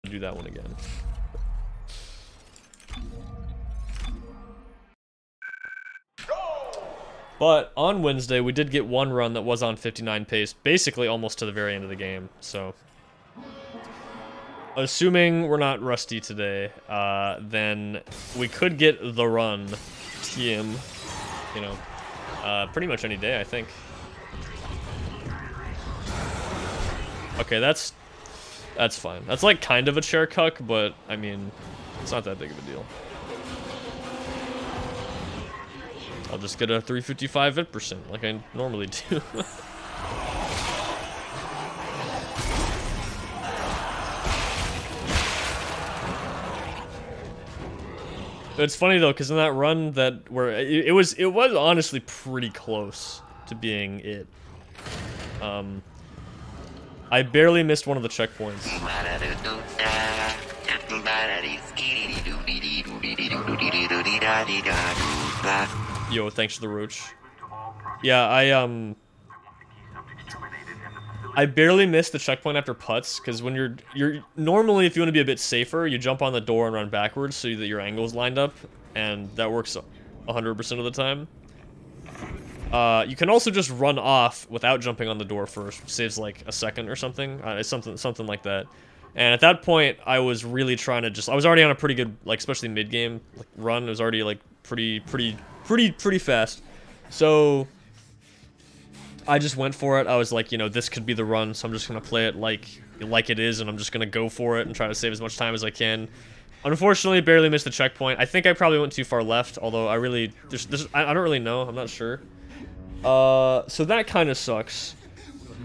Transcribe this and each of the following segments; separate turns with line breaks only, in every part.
do that one again. But on Wednesday, we did get one run that was on 59 pace, basically almost to the very end of the game. So, assuming we're not rusty today, then we could get the run TM, you know, pretty much any day, I think. Okay, that's fine. That's like kind of a chair cuck, but I mean, it's not that big of a deal. I'll just get a 355 hit percent like I normally do. It's funny though, because in that run where it was honestly pretty close to being it. I barely missed one of the checkpoints. Yo, thanks for the roach. Yeah, I barely missed the checkpoint after putts, because when you're normally, if you want to be a bit safer, you jump on the door and run backwards so that your angle's lined up, and that works 100% of the time. You can also just run off without jumping on the door first, which saves like a second or something. It's something like that. And at that point, I was really trying to I was already on a pretty good, like, especially mid-game run. It was already like pretty fast. So I just went for it. I was like, you know, this could be the run, so I'm just gonna play it like it is, and I'm just gonna go for it and try to save as much time as I can. Unfortunately, barely missed the checkpoint. I think I probably went too far left, although I really I don't really know. I'm not sure. So that kind of sucks.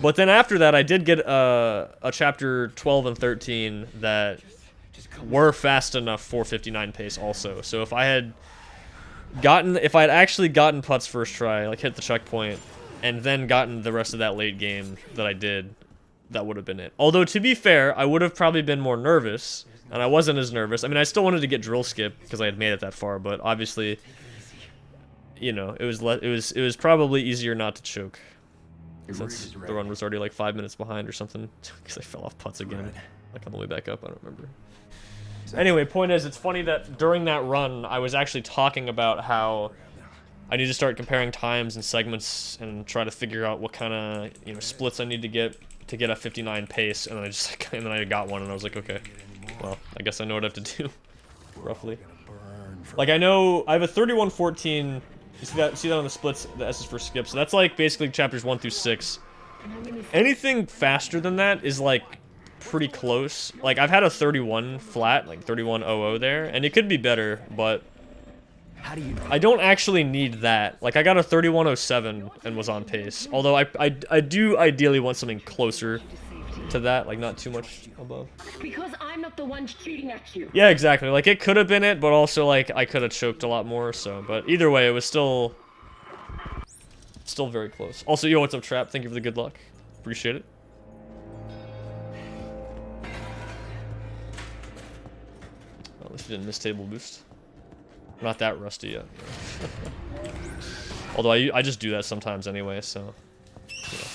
But then after that, I did get a chapter 12 and 13 that were fast enough for 59 pace also. So if I had actually gotten putts first try, like hit the checkpoint, and then gotten the rest of that late game that I did, that would have been it. Although to be fair, I would have probably been more nervous, and I wasn't as nervous. I mean, I still wanted to get drill skip because I had made it that far, but obviously, you know, it was probably easier not to choke. Since the run was already like 5 minutes behind or something, because I fell off putts again, like on the way back up, I don't remember. Anyway, point is, it's funny that during that run, I was actually talking about how I need to start comparing times and segments and try to figure out what kind of, you know, splits I need to get a 59 pace, and then I got one, and I was like, okay, well, I guess I know what I have to do, roughly. Like, I know I have a 31-14. You see that on the splits, the S is for skip, so that's like basically chapters 1 through 6. Anything faster than that is like pretty close. Like, I've had a 31 flat, like 31-00 there, and it could be better, but I don't actually need that. Like, I got a 31-07 and was on pace. Although I do ideally want something closer to that, like not too much above.
Because I'm not the one shooting at you.
Yeah, exactly. Like, it could have been it, but also like I could have choked a lot more. So, but either way, it was still very close. Also, yo, what's up, Trap? Thank you for the good luck. Appreciate it. Well, at least you didn't miss table boost. I'm not that rusty yet. Although I just do that sometimes anyway, so. You know.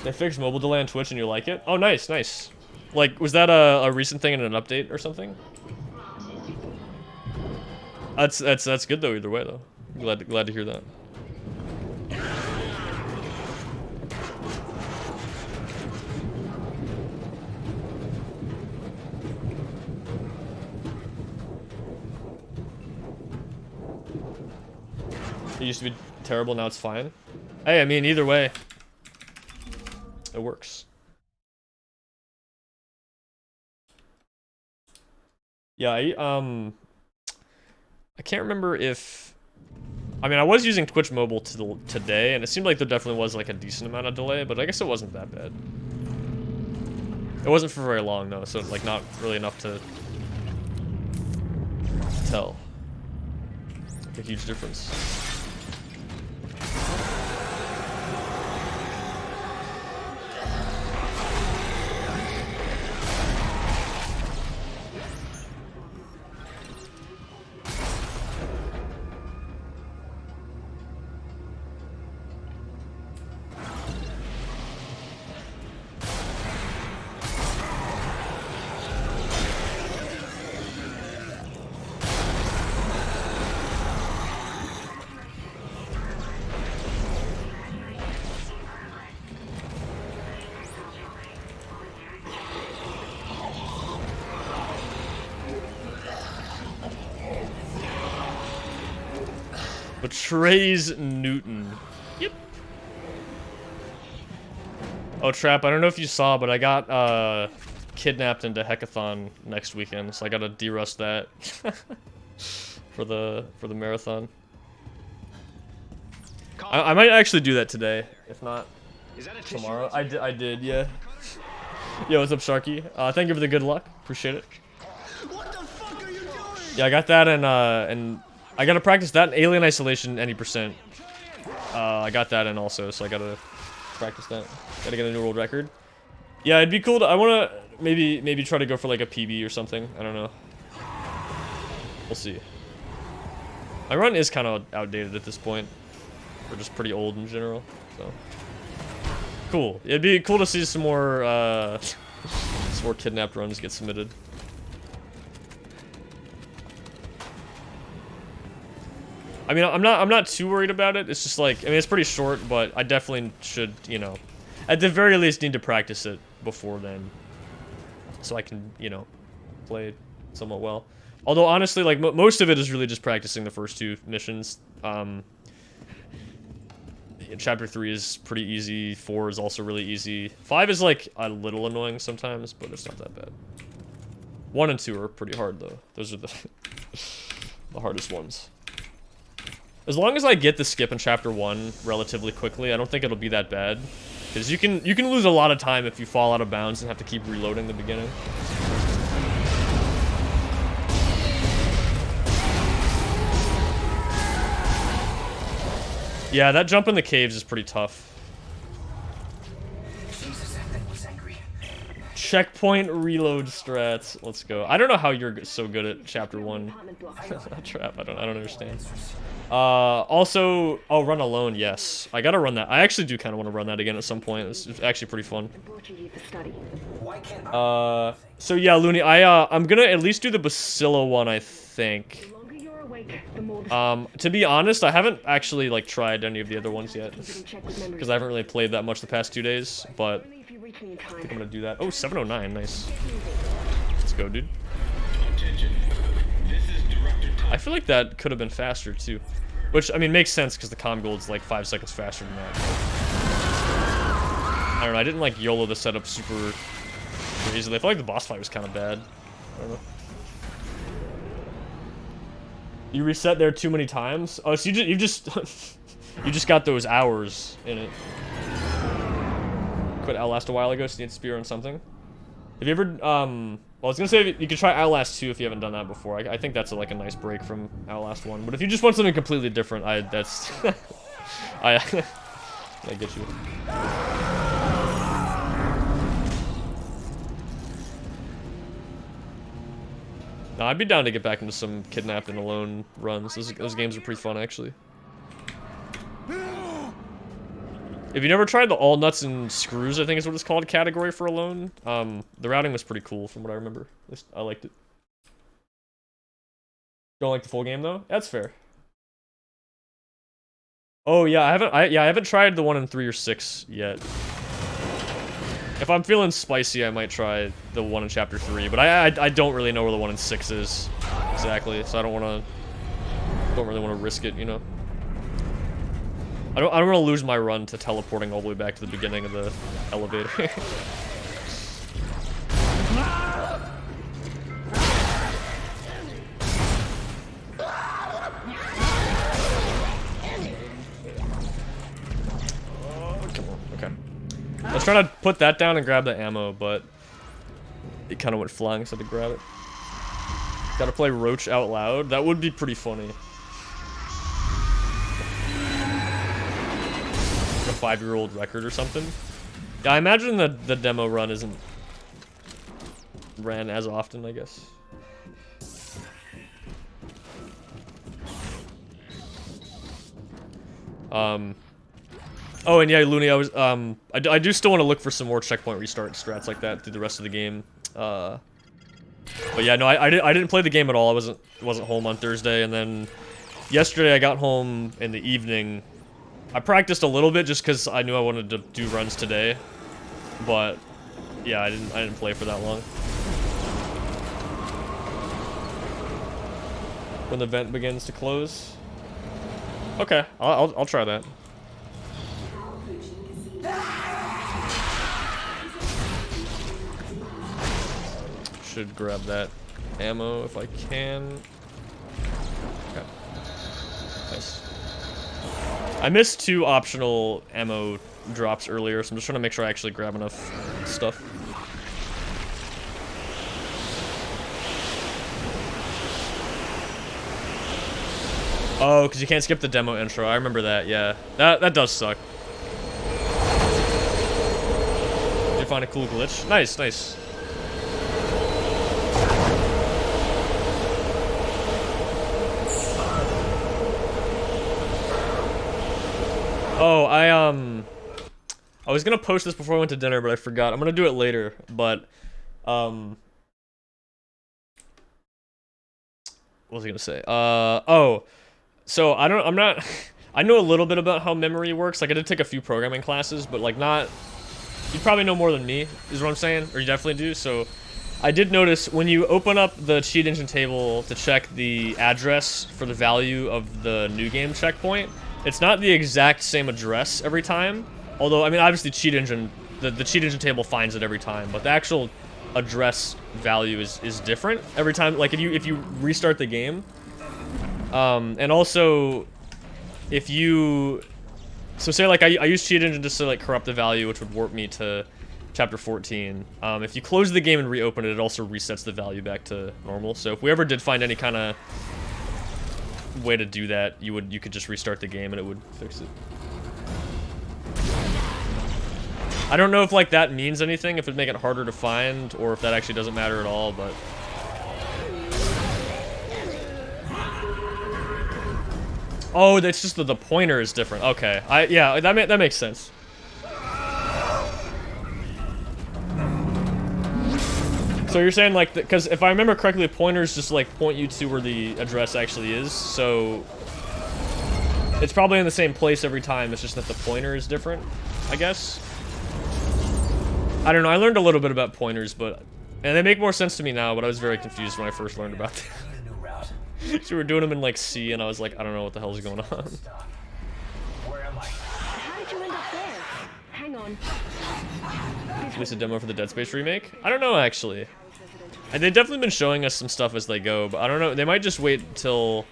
They fixed mobile delay on Twitch and you like it? Oh, nice, nice. Like, was that a recent thing in an update or something? That's good though. Either way though, glad to hear that. It used to be terrible, now it's fine. Hey, I mean, either way, it works. Yeah, I can't remember if... I mean, I was using Twitch Mobile today, and it seemed like there definitely was like a decent amount of delay, but I guess it wasn't that bad. It wasn't for very long though, so like not really enough to tell. Like a huge difference. Betrays Newton. Yep. Oh, Trap, I don't know if you saw, but I got kidnapped into Hackathon next weekend, so I gotta de-rust that for the marathon. I might actually do that today, if not tomorrow. I did, yeah. Yo, what's up, Sharky? Thank you for the good luck. Appreciate it.
What the fuck are you doing?
Yeah, I got that, and I gotta practice that and Alien Isolation any percent. I got that in also, so I gotta practice that. Gotta get a new world record. Yeah, it'd be cool to, I wanna maybe try to go for like a PB or something. I don't know. We'll see. My run is kind of outdated at this point. We're just pretty old in general, so. Cool. It'd be cool to see some more kidnapped runs get submitted. I mean, I'm not too worried about it. It's just like, I mean, it's pretty short, but I definitely should, you know, at the very least need to practice it before then, so I can, you know, play it somewhat well. Although honestly, like most of it is really just practicing the first two missions. Chapter 3 is pretty easy. 4 is also really easy. 5 is like a little annoying sometimes, but it's not that bad. 1 and 2 are pretty hard though. Those are the the hardest ones. As long as I get the skip in chapter 1 relatively quickly, I don't think it'll be that bad. Because you can lose a lot of time if you fall out of bounds and have to keep reloading the beginning. Yeah, that jump in the caves is pretty tough.
Jesus, that thing was angry.
Checkpoint reload strats. Let's go. I don't know how you're so good at chapter 1. Trap. I don't understand. Also, I'll run alone. Yes, I gotta run that. I actually do kind of want to run that again at some point. It's actually pretty fun. So yeah, Looney, I'm gonna at least do the Bacilla one, I think. To be honest, I haven't actually like tried any of the other ones yet because I haven't really played that much the past 2 days. But I think I'm gonna do that. Oh, 709, nice. Let's go, dude. I feel like that could have been faster too, which I mean makes sense because the comm gold's like 5 seconds faster than that. I don't know. I didn't like YOLO the setup super easily. I feel like the boss fight was kind of bad. I don't know. You reset there too many times. Oh, so you just you just got those hours in it. Quit Outlast a while ago, so you need to spear on something. Have you ever well, I was gonna say you could try Outlast 2 if you haven't done that before. I think that's like a nice break from Outlast 1. But if you just want something completely different, that's I get you. No, I'd be down to get back into some kidnapped and alone runs. Those games are pretty fun, actually. If you never tried the all nuts and screws, I think is what it's called, category for alone, the routing was pretty cool from what I remember. At least I liked it. Don't like the full game though? That's fair. Oh yeah, I haven't tried the 1 in 3 or 6 yet. If I'm feeling spicy, I might try the 1 in chapter 3, but I don't really know where the 1 in 6 is exactly, so I don't really want to risk it, you know. I don't want to lose my run to teleporting all the way back to the beginning of the elevator. Come on, okay. I was trying to put that down and grab the ammo, but it kind of went flying, so I had to grab it. Gotta play Roach out loud. That would be pretty funny. A 5-year-old record or something. Yeah, I imagine that the demo run isn't ran as often, I guess. Oh, and yeah, Looney, I was I do still want to look for some more checkpoint restart strats like that through the rest of the game. But yeah, no, I didn't play the game at all. I wasn't home on Thursday, and then yesterday I got home in the evening. I practiced a little bit just because I knew I wanted to do runs today, but yeah, I didn't play for that long. When the vent begins to close. Okay, I'll try that. Should grab that ammo if I can. Okay. Nice. I missed 2 optional ammo drops earlier, so I'm just trying to make sure I actually grab enough stuff. Oh, because you can't skip the demo intro. I remember that, yeah. That does suck. Did you find a cool glitch? Nice, nice. Oh, I was gonna post this before I went to dinner, but I forgot. I'm gonna do it later, but, what was I gonna say? Oh, so I know a little bit about how memory works. Like, I did take a few programming classes, but, like, not, you probably know more than me, is what I'm saying, or you definitely do, so I did notice when you open up the cheat engine table to check the address for the value of the new game checkpoint, it's not the exact same address every time. Although, I mean, obviously cheat engine, the cheat engine table finds it every time, but the actual address value is different every time. Like, if you restart the game, and also if you, so say like I use cheat engine just to like corrupt the value, which would warp me to chapter 14. If you close the game and reopen it, it also resets the value back to normal. So if we ever did find any kind of way to do that, you could just restart the game and it would fix it. I don't know if like that means anything, if it'd make it harder to find, or if that actually doesn't matter at all, but oh, that's just the pointer is different. Okay, yeah, that makes sense. So you're saying like, because if I remember correctly, the pointers just like point you to where the address actually is, so it's probably in the same place every time, it's just that the pointer is different, I guess. I don't know, I learned a little bit about pointers, and they make more sense to me now, but I was very confused when I first learned about them. So we were doing them in like C, and I was like, I don't know what the hell is going on.
Where am I?
How did you end up there? Hang on.
At least a demo for the Dead Space remake? I don't know, actually. And they've definitely been showing us some stuff as they go, but I don't know. They might just wait until,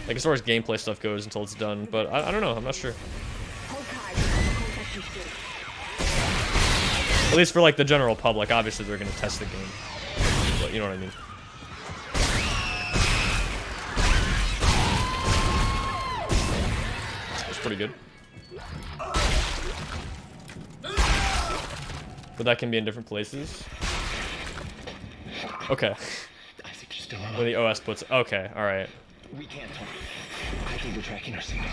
like, as far as gameplay stuff goes, until it's done. But I don't know. I'm not sure. At least for, like, the general public. Obviously, they're going to test the game. But you know what I mean. It's pretty good. But that can be in different places. Okay.
Isaac, you're still alive.
Where the OS puts it. Okay, alright.
We can't talk. I think we're tracking our signals.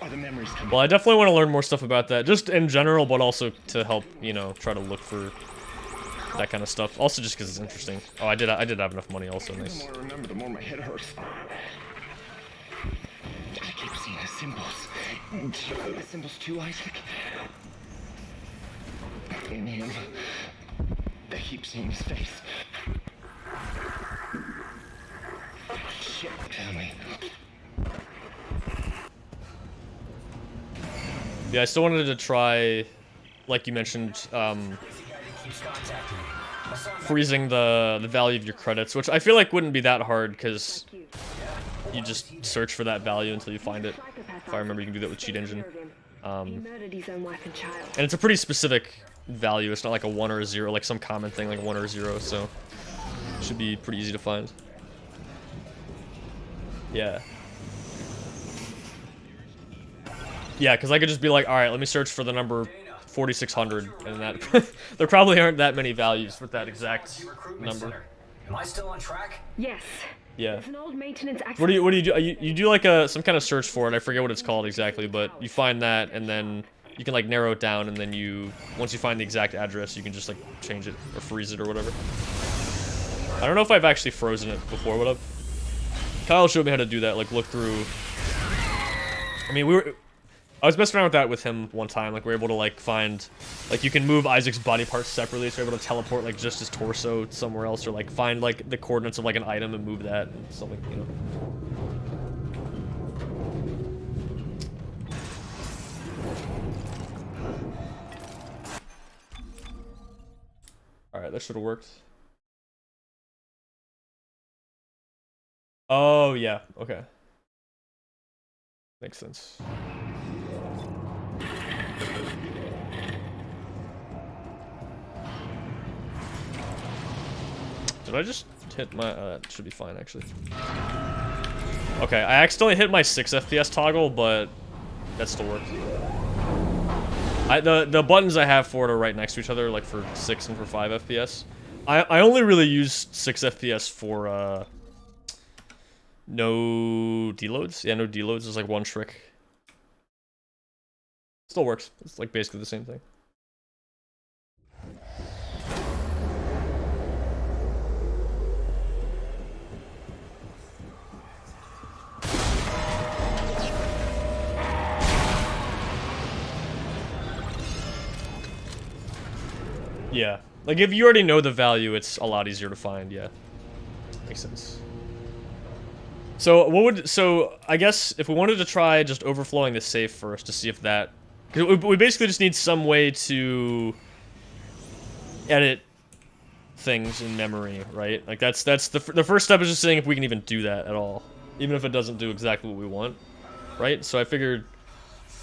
Are the memories coming?
Well, I definitely want to learn more stuff about that. Just in general, but also to help, you know, try to look for that kind of stuff. Also just because it's interesting. Oh, I did have enough money also. Nice.
The more I remember, the more my head hurts. I keep seeing the symbols. Do you see the symbols too, Isaac? In him. I keep seeing his face. Shit, family.
Yeah, I still wanted to try, like you mentioned, freezing the value of your credits, which I feel like wouldn't be that hard because you just search for that value until you find it. If I remember, you can do that with cheat engine. And it's a pretty specific value. It's not like a 1 or a 0, like some common thing, like a 1 or a 0, so it should be pretty easy to find. Yeah. Yeah, because I could just be like, alright, let me search for the number 4600, and that there probably aren't that many values with that exact number.
Am I still on track?
Yes.
Yeah.
It's an old maintenance access.
What do you do? You do like some kind of search for it. I forget what it's called exactly, but you find that, and then you can like narrow it down, and then once you find the exact address, you can just like change it or freeze it or whatever. I don't know if I've actually frozen it before. Kyle showed me how to do that. Like look through. I mean, I was messing around with that with him one time. Like we were able to like find, like you can move Isaac's body parts separately, so you're able to teleport like just his torso somewhere else, or like find like the coordinates of like an item and move that and something, you know. Alright, that should have worked. Oh, yeah. Okay. Makes sense. Did I just hit my... that should be fine, actually. Okay, I accidentally hit my 6 FPS toggle, but that still works. The buttons I have for it are right next to each other, like for 6 and for 5 FPS. I only really use 6 FPS for, no deloads? Yeah, no deloads is like one trick. Still works. It's like basically the same thing. Yeah. Like, if you already know the value, it's a lot easier to find, yeah. Makes sense. So, I guess if we wanted to try just overflowing the safe first to see if that... Because we basically just need some way to edit things in memory, right? Like, that's the first step is just seeing if we can even do that at all. Even if it doesn't do exactly what we want, right? So I figured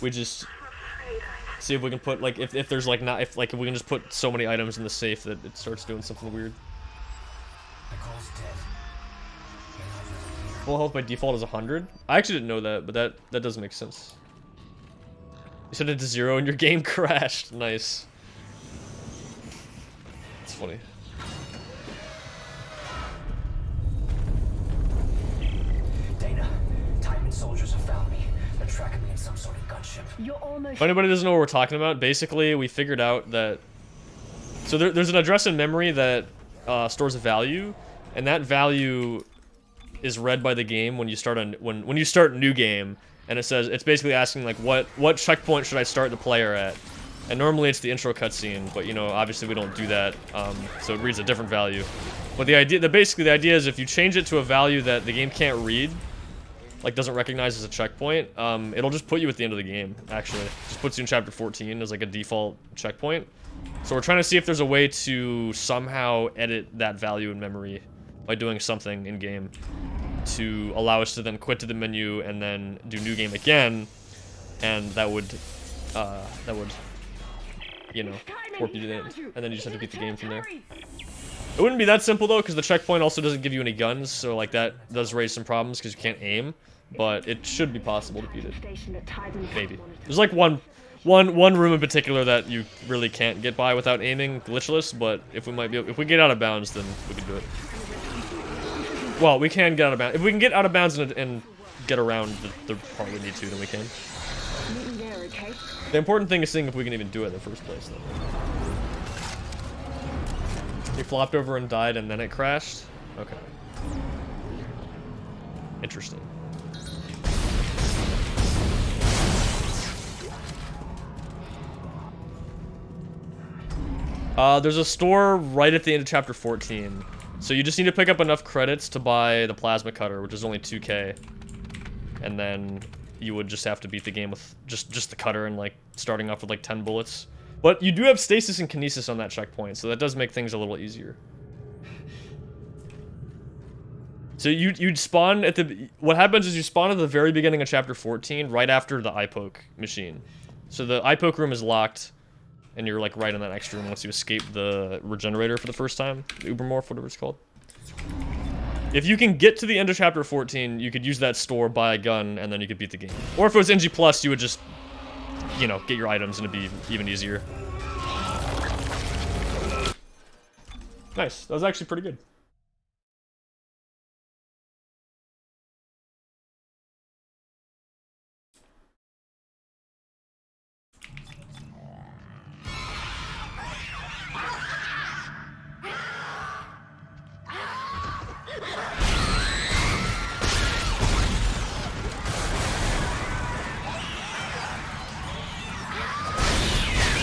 we just... see if we can put, like, if there's, like, not, if we can just put so many items in the safe that it starts doing something weird. Full health by default is 100? I actually didn't know that, but that doesn't make sense. You set it to 0 and your game crashed. Nice. It's funny.
Dana, Titan soldiers have found me. They're tracking me in some sort of gunship.
You're almost...
If anybody doesn't know what we're talking about, basically we figured out that... So there's an address in memory that stores a value, and that value is read by the game when you start when you start a new game, and it says it's basically asking like what checkpoint should I start the player at, and normally it's the intro cutscene, but you know obviously we don't do that, so it reads a different value. But basically the idea is if you change it to a value that the game can't read, like doesn't recognize as a checkpoint, it'll just put you at the end of the game. Actually, just puts you in chapter 14 as like a default checkpoint. So we're trying to see if there's a way to somehow edit that value in memory by doing something in game to allow us to then quit to the menu and then do new game again, and that would you know warp you to the end, and then you just have to beat the game from there. It wouldn't be that simple though, because the checkpoint also doesn't give you any guns, so like that does raise some problems because you can't aim, but it should be possible to beat it. Maybe. There's like one room in particular that you really can't get by without aiming, glitchless, but if we get out of bounds, then we can do it. Well, we can get out of bounds. If we can get out of bounds and get around the part we need to, then we can. The important thing is seeing if we can even do it in the first place, though. You flopped over and died and then it crashed? Okay. Interesting. There's a store right at the end of chapter 14. So you just need to pick up enough credits to buy the plasma cutter, which is only 2k. And then you would just have to beat the game with just the cutter and like starting off with like 10 bullets. But you do have stasis and kinesis on that checkpoint, so that does make things a little easier. So you'd spawn at the... What happens is you spawn at the very beginning of chapter 14, right after the eye poke machine. So the eye poke room is locked, and you're like right in that next room once you escape the regenerator for the first time. The Ubermorph, whatever it's called. If you can get to the end of chapter 14, you could use that store, buy a gun, and then you could beat the game. Or if it was NG+, you would just, you know, get your items and it'd be even easier. Nice. That was actually pretty good.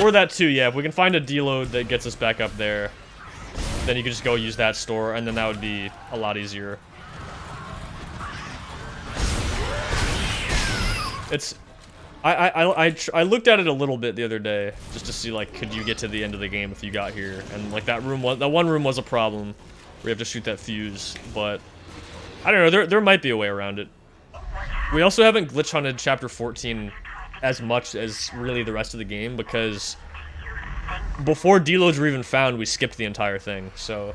Or that too, yeah. If we can find a deload that gets us back up there, then you can just go use that store, and then that would be a lot easier. I looked at it a little bit the other day just to see like could you get to the end of the game if you got here, and like that one room was a problem. We have to shoot that fuse, but I don't know. There might be a way around it. We also haven't glitch hunted chapter 14 as much as really the rest of the game because before deloads were even found, we skipped the entire thing. So,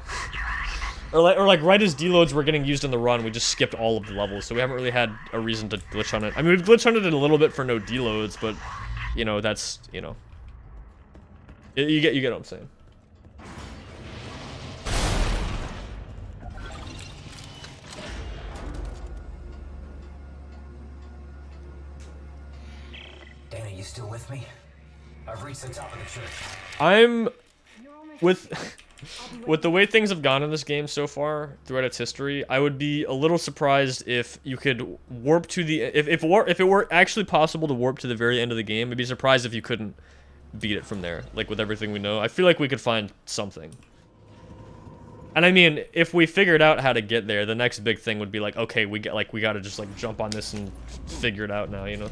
or like right as deloads were getting used in the run, we just skipped all of the levels. So we haven't really had a reason to glitch hunt it. I mean, we've glitch hunted it a little bit for no deloads, but you know that's you get what I'm saying.
Dana, you still with me? I've reached the top of the church.
I'm with the way things have gone in this game so far throughout its history. I would be a little surprised if you could warp to the if it were actually possible to warp to the very end of the game. I'd be surprised if you couldn't beat it from there. Like with everything we know, I feel like we could find something. And I mean, if we figured out how to get there, the next big thing would be like, okay, we gotta just like jump on this and figure it out now, you know?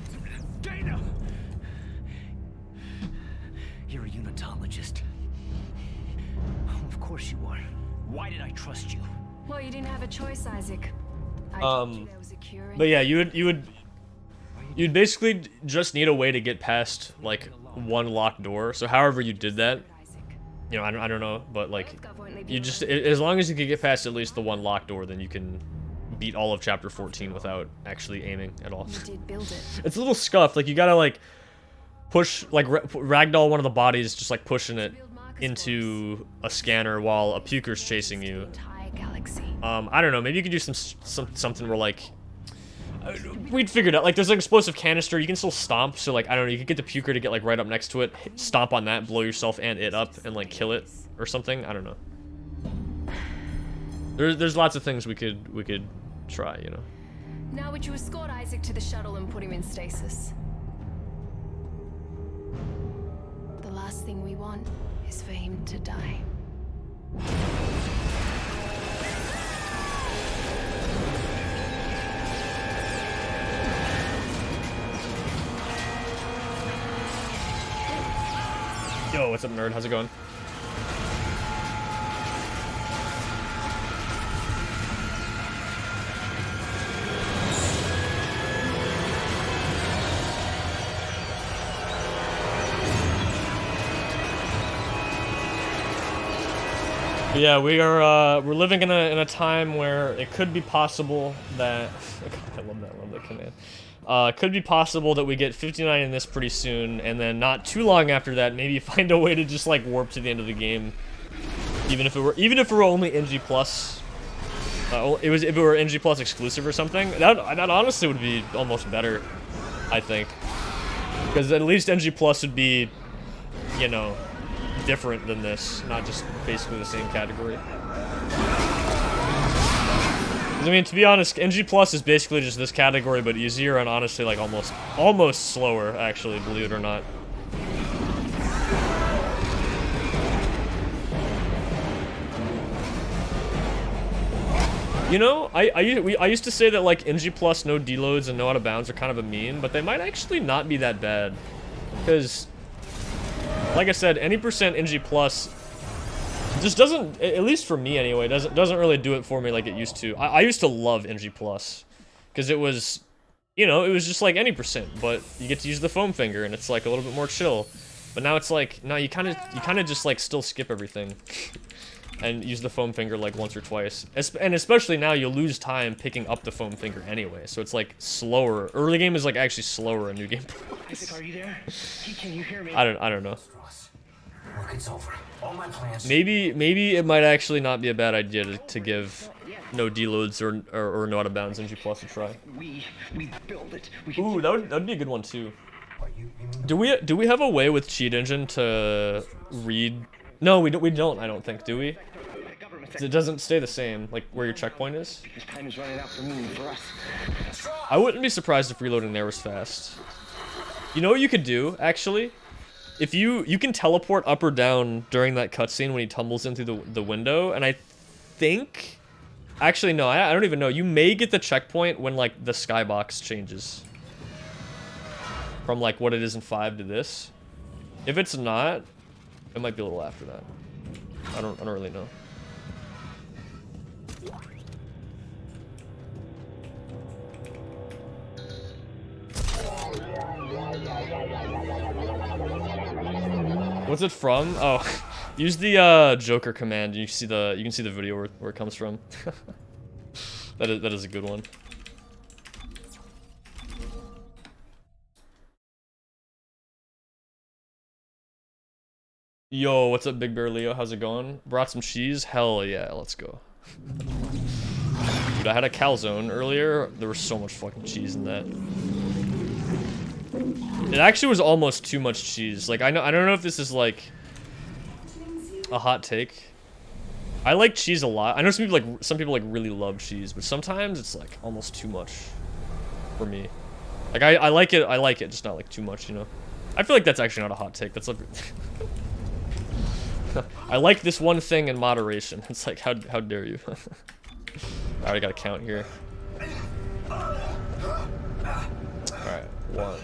Dana! You're a unitologist. Of course you are. Why did I trust you?
Well, you didn't have a choice, Isaac. I told you there was a cure in
But yeah, you'd basically just need a way to get past like one locked door. So however you did that, you know, I don't know, but like you just as long as you can get past at least the one locked door, then you can beat all of chapter 14 without actually aiming at all.
You did build it.
It's a little scuffed. Like you gotta like push like ragdoll one of the bodies, just like pushing it into a scanner while a puker's chasing you.
Entire galaxy.
I don't know. Maybe you could do something where like we'd figured out like there's like explosive canister. You can still stomp. So like I don't know. You could get the puker to get like right up next to it, stomp on that, blow yourself and it up, and like kill it or something. I don't know. There's lots of things we could try. You know.
Now would you escort Isaac to the shuttle and put him in stasis? The last thing we want is for him to die.
Yo, what's up, nerd? How's it going? But yeah, we're living in a time where it could be possible that I love that command. It could be possible that we get 59 in this pretty soon, and then not too long after that, maybe find a way to just like warp to the end of the game, even if it were only NG plus. If it were NG plus exclusive or something, that honestly would be almost better, I think, because at least NG plus would be, you know, different than this, not just basically the same category. I mean, to be honest, NG Plus is basically just this category, but easier and honestly, like almost slower, actually, believe it or not. You know, I used to say that like NG Plus, no deloads, and no out of bounds are kind of a meme, but they might actually not be that bad, because, like I said, any percent NG Plus just doesn't, at least for me anyway, doesn't really do it for me like it used to. I used to love NG Plus, because it was, you know, it was just like any percent, but you get to use the foam finger, and it's like a little bit more chill. But now it's like, no, you kind of just like still skip everything, and use the foam finger like once or twice. And especially now, you lose time picking up the foam finger anyway, so it's like slower. Early game is like actually slower in New Game Plus.
Isaac, are you there? Can you hear me?
I don't know.
Look, it's over. All my plans.
Maybe it might actually not be a bad idea to give no deloads or no out of bounds NG Plus a try.
We build it. We can
Ooh, that'd be a good one too.
What, you mean
Do we have a way with Cheat Engine to read? No, we don't. I don't think. Do we? It doesn't stay the same, like where your checkpoint is.
Because time is running out for me and for us.
I wouldn't be surprised if reloading there was fast. You know what you could do, actually? If you can teleport up or down during that cutscene when he tumbles in through the window, and I think... Actually, no, I don't even know. You may get the checkpoint when, like, the skybox changes. from like what it is in 5 to this. If it's not, it might be a little after that. I don't really know. What's it from? Oh, use the Joker command. You can see the video where it comes from. that is a good one. Yo, what's up, Big Bear Leo? How's it going? Brought some cheese? Hell yeah, let's go. Dude, I had a calzone earlier. There was so much fucking cheese in that. It actually was almost too much cheese. Like I don't know if this is like a hot take. I like cheese a lot. I know some people like really love cheese, but sometimes it's like almost too much for me. Like I like it, just not like too much, you know. I feel like that's actually not a hot take. That's like I like this one thing in moderation. It's like how dare you? I already got a count here. All right, 1.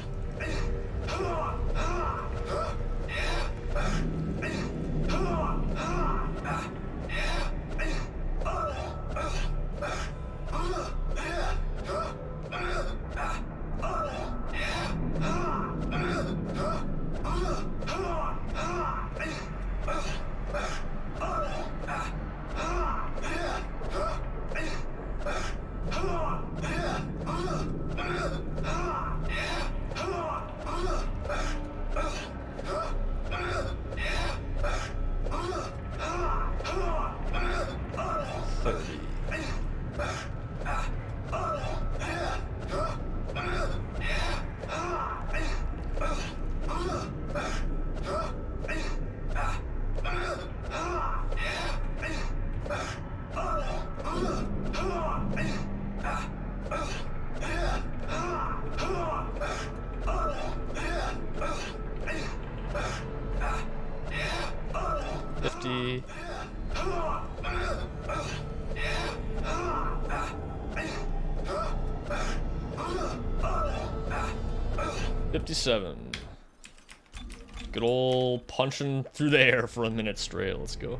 Good old punching through the air for a minute straight. Let's go.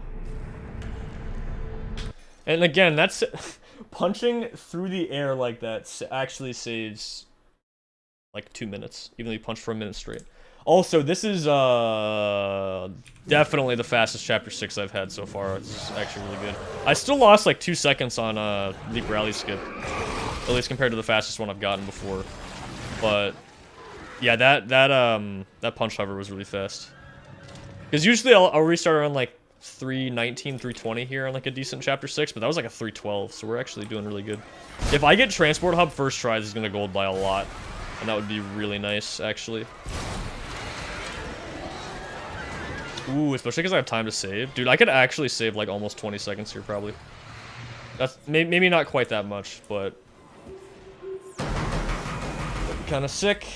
And again, that's punching through the air like that actually saves like 2 minutes, even though you punch for a minute straight. Also, this is definitely the fastest chapter 6 I've had so far. It's actually really good. I still lost like 2 seconds on Leap Rally Skip, at least compared to the fastest one I've gotten before. But yeah, that punch hover was really fast. Because usually I'll restart around like 3:19, 3:20 here on like a decent chapter 6, but that was like a 3:12, so we're actually doing really good. If I get Transport Hub first try, this is gonna gold by a lot, and that would be really nice actually. Ooh, especially because I have time to save. Dude, I could actually save like almost 20 seconds here probably. That's maybe not quite that much, but kind of sick.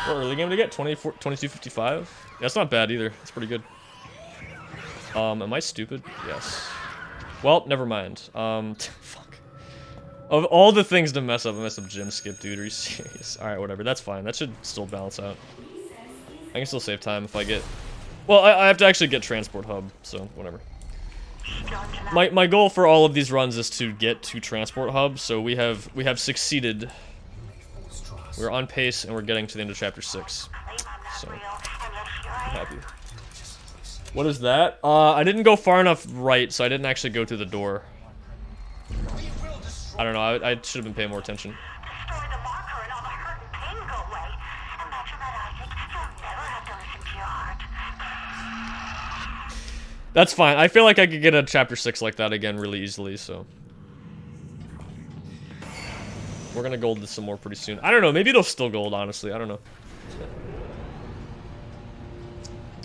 What early game to get? 22:55? That's not bad either. That's pretty good. Am I stupid? Yes. Well, never mind. Fuck. Of all the things to mess up, I messed up gym skip, dude. Are you serious? Alright, whatever. That's fine. That should still balance out. I can still save time if I get... Well, I have to actually get Transport Hub, so whatever. My goal for all of these runs is to get to Transport Hub, so we have succeeded. We're on pace, and we're getting to the end of chapter 6. So, I'm happy. What is that? I didn't go far enough right, so I didn't actually go through the door. I don't know, I should have been paying more attention. That's fine. I feel like I could get a chapter 6 like that again really easily, so. We're gonna gold this some more pretty soon. I don't know, maybe it'll still gold, honestly. I don't know.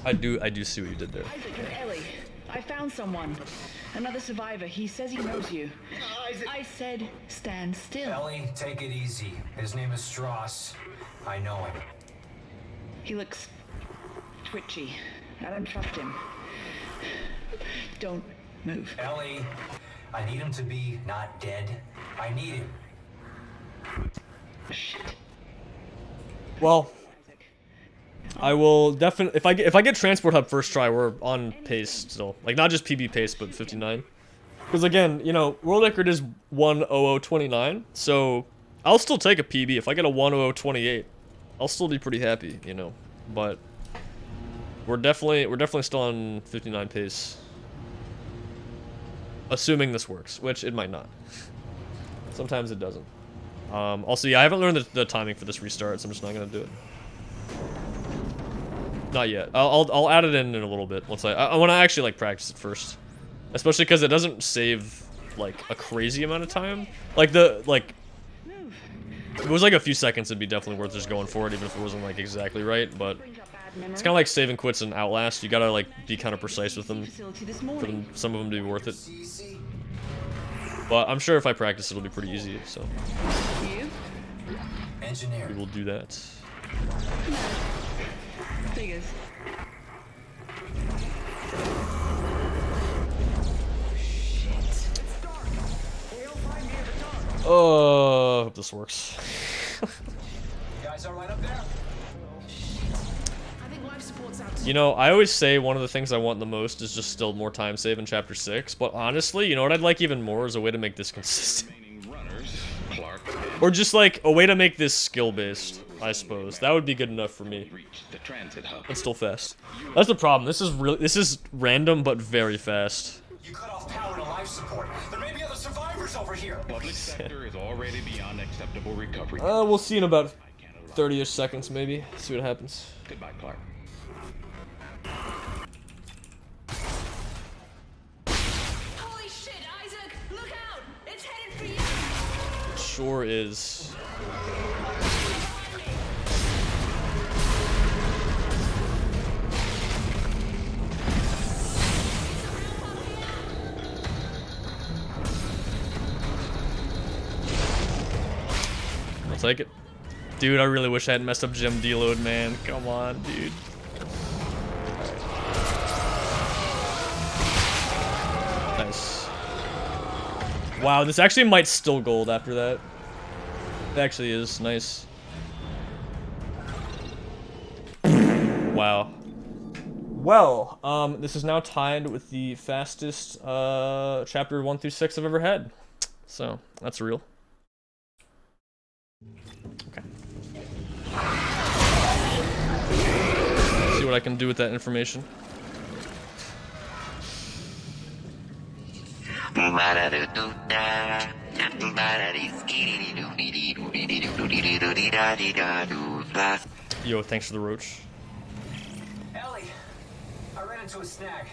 I do see what you did there.
Isaac and Ellie, I found someone. Another survivor. He says he knows you. I said stand still.
Ellie, take it easy. His name is Strauss. I know him.
He looks twitchy. I don't trust him. Don't move.
Ellie, I need him to be not dead. I need him.
Well, I will definitely if I get transport hub first try, we're on pace still. Like not just PB pace, but 59. Because again, you know, world record is 1:00:29, so I'll still take a PB if I get a 1:00:28. I'll still be pretty happy, you know. But we're definitely still on 59 pace. Assuming this works, which it might not. Sometimes it doesn't. Also, yeah, I haven't learned the timing for this restart, so I'm just not gonna do it. Not yet. I'll add it in a little bit once I want to actually like practice it first, especially because it doesn't save like a crazy amount of time. Like if it was like a few seconds, it'd be definitely worth just going for it, even if it wasn't like exactly right. But it's kind of like saving quits in Outlast. You gotta like be kind of precise with them for some of them to be worth it. But I'm sure if I practice, it'll be pretty easy. So we will do that.
Figures.
Oh, I hope this works.
You guys all right up there?
You know, I always say one of the things I want the most is just still more time save in Chapter 6, but honestly, you know what I'd like even more is a way to make this consistent. Or just like a way to make this skill-based, I suppose. That would be good enough for me. It's still fast. That's the problem. This is random but very fast.
You cut off power to life support. There may be other survivors over here.
Public sector is already beyond acceptable recovery.
We'll see in about 30-ish seconds, maybe. See what happens.
Goodbye, Clark.
Holy shit, Isaac! Look out! It's headed for you!
It sure is. I'll take it. Dude, I really wish I hadn't messed up gem deload, man. Come on, dude. Nice. Wow, this actually might still gold after that. It actually is nice. Wow. Well, this is now tied with the fastest chapter 1 through 6 I've ever had. So, that's real. Okay. See what I can do with that information. Yo, thanks for the roach.
Ellie, I ran into a snag.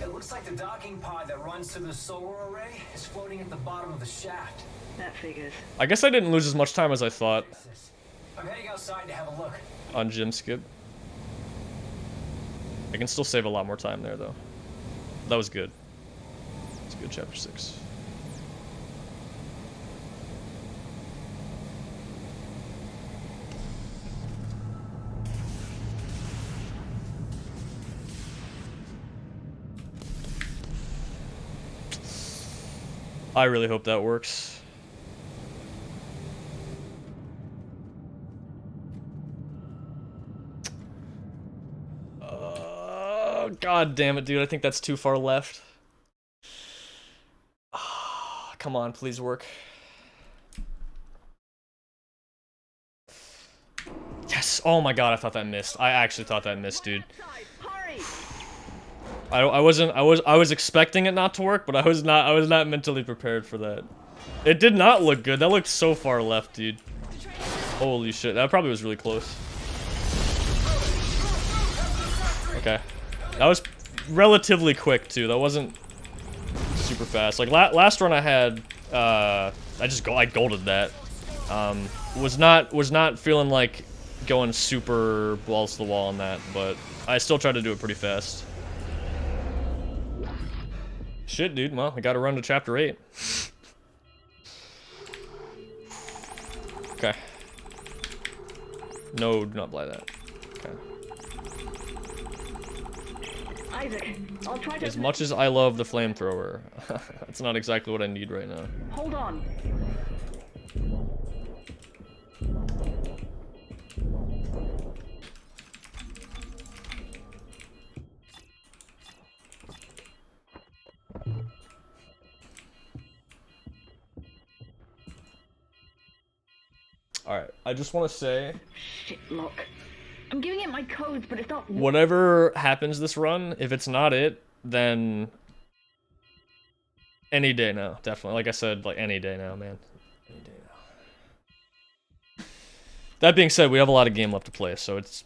It looks like the docking pod that runs to the solar array is floating at the bottom of the shaft.
That figures.
I guess I didn't lose as much time as I thought
I'm heading outside to have a look.
on gym skip. I can still save a lot more time there, though. That was good. It's a good chapter 6. I really hope that works. God damn it, dude. I think that's too far left. Come on, please work. Yes. Oh my god, I thought that missed. I actually thought that missed, dude. I was expecting it not to work, but I was not mentally prepared for that. It did not look good. That looked so far left, dude. Holy shit. That probably was really close. Okay. That was relatively quick too. That wasn't super fast. Like last run I had, I golded that. Was not feeling like going super balls to the wall on that, but I still tried to do it pretty fast. Shit, dude. Well, I gotta run to chapter 8. Okay. No, do not buy that. Okay.
Isaac, I'll try to...
As much as I love the flamethrower, that's not exactly what I need right now.
Hold on.
Alright, I just want to say,
Shit, look. I'm giving it my codes, but it's not...
whatever happens this run, if it's not it, then any day now, definitely. Like I said, like any day now, man. Any day now. That being said, we have a lot of game left to play, so it's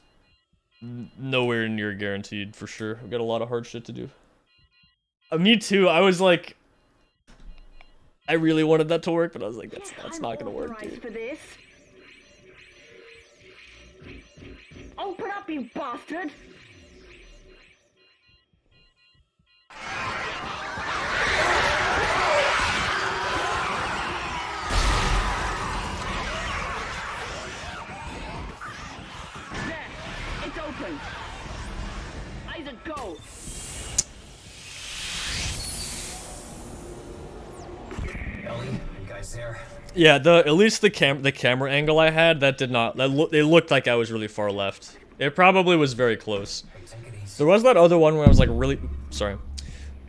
nowhere near guaranteed for sure. We've got a lot of hard shit to do. Me too. I was like, I really wanted that to work, but I was like, that's not gonna work, dude.
For this. Open up, you bastard! There, it's open. Isaac, go.
Ellie, you guys there?
Yeah, at least the camera angle I had, that did not, it looked like I was really far left. It probably was very close. There was that other one where I was like really, sorry.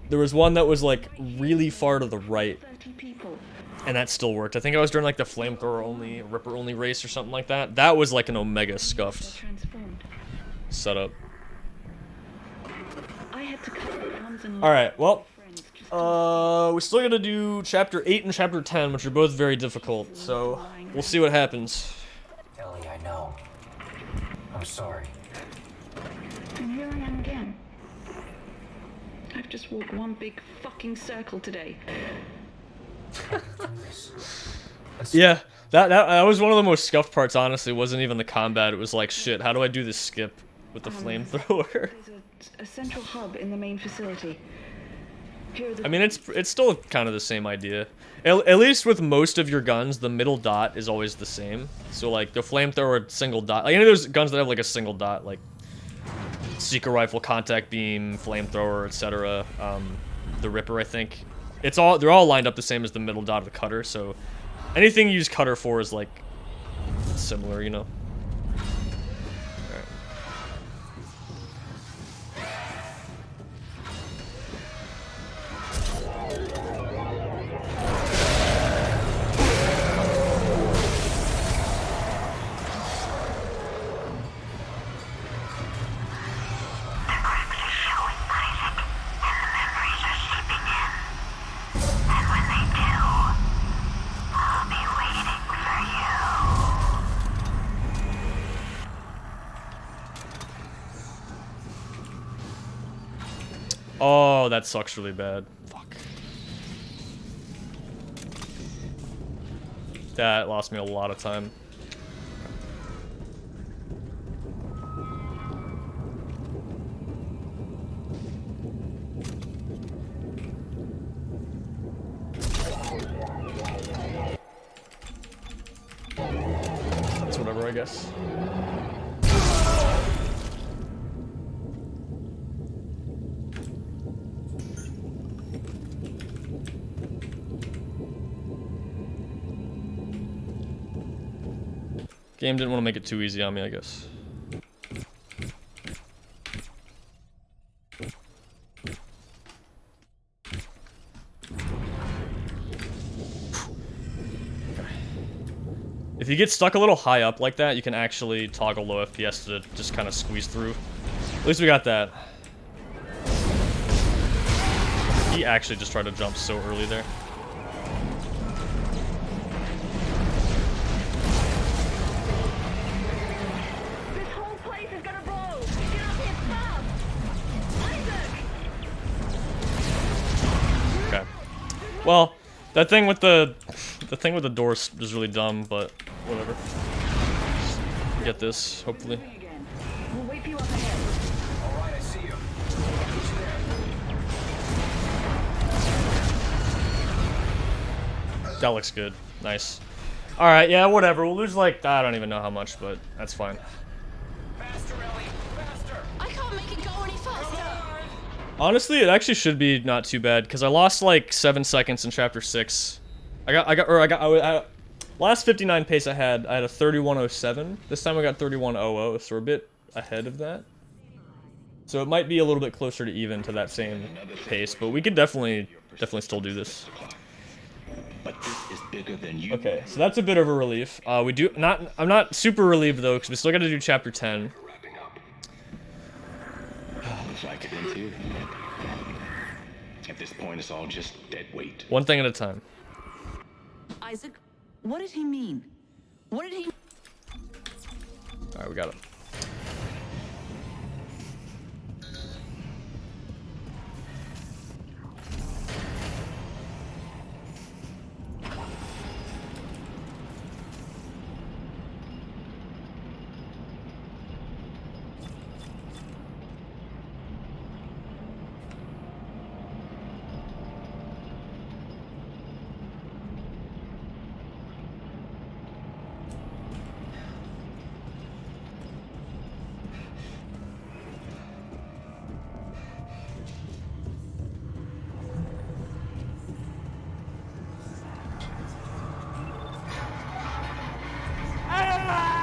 There was one that was like really far to the right,
30 people.
and that still worked. I think I was during like the flamethrower only, ripper only race or something like that. That was like an omega scuffed
Transformed.
setup.
I had to cut my arms and
All right, well,
friends just
we still gotta do chapter 8 and chapter 10, which are both very difficult. So we'll see what happens.
Ellie, I know. I'm sorry.
And here I am again. I've just walked one big fucking circle today.
Yeah, that was one of the most scuffed parts, honestly. It wasn't even the combat. It was like, shit, how do I do this skip with the flamethrower?
There's a central hub in the main facility. Here are the
I mean, it's still kind of the same idea. At least with most of your guns, the middle dot is always the same. So, like, the flamethrower, single dot. Like, any of those guns that have, like, a single dot, like Seeker Rifle, Contact Beam, Flamethrower, etc. The Ripper, I think. They're all lined up the same as the middle dot of the Cutter, so anything you use Cutter for is, like, similar, you know? Alright. Oh, that sucks really bad. Fuck. That lost me a lot of time. That's whatever, I guess. Game didn't want to make it too easy on me, I guess. If you get stuck a little high up like that, you can actually toggle low FPS to just kind of squeeze through. At least we got that. He actually just tried to jump so early there.
This whole place is gonna blow! Get up here fast! Isaac!
Okay. Well, that thing with the door is really dumb, but whatever. Get this, hopefully.
Again. We'll wait for you up ahead.
Alright, I see you.
That looks good. Nice. Alright, yeah, whatever. We'll lose like, I don't even know how much, but that's fine.
Faster, Ellie! Faster!
I can't make it go any faster.
Honestly, it actually should be not too bad because I lost like 7 seconds in chapter 6. Last 59 pace I had a 31:07. This time I got 31:00, so we're a bit ahead of that. So it might be a little bit closer to even to that same pace, but we could definitely still do this.
But this is bigger than you.
Okay, so that's a bit of a relief. I'm not super relieved though, because we still got to do chapter 10.
Looks like it then too. At this point, it's all just dead weight.
One thing at a time.
Isaac, what did he mean? What did he...
Alright, we got it.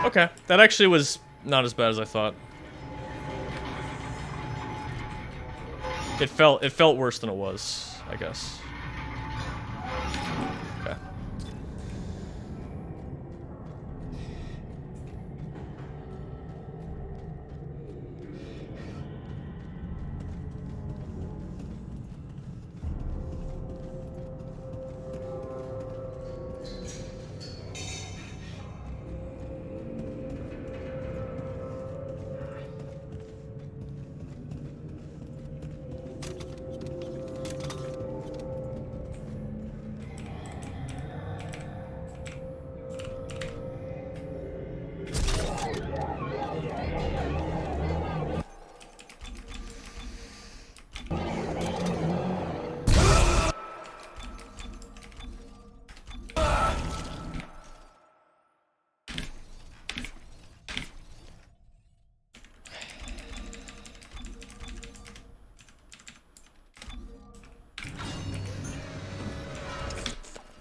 Okay, that actually was not as bad as I thought. It felt worse than it was, I guess. Okay.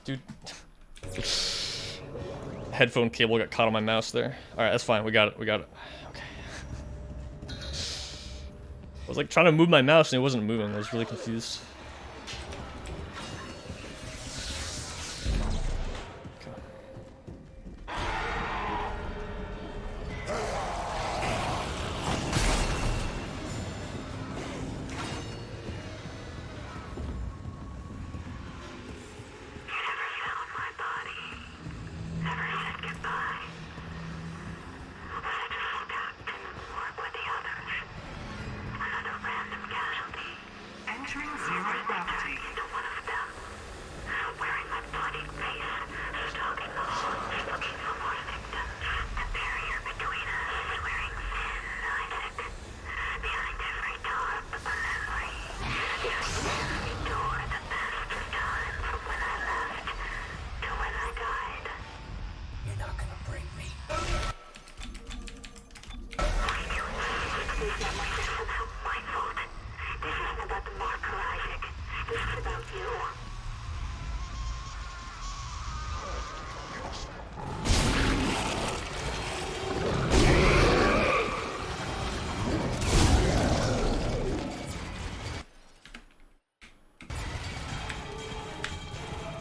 Dude. Headphone cable got caught on my mouse there. Alright, that's fine. We got it. Okay. I was like trying to move my mouse and it wasn't moving. I was really confused.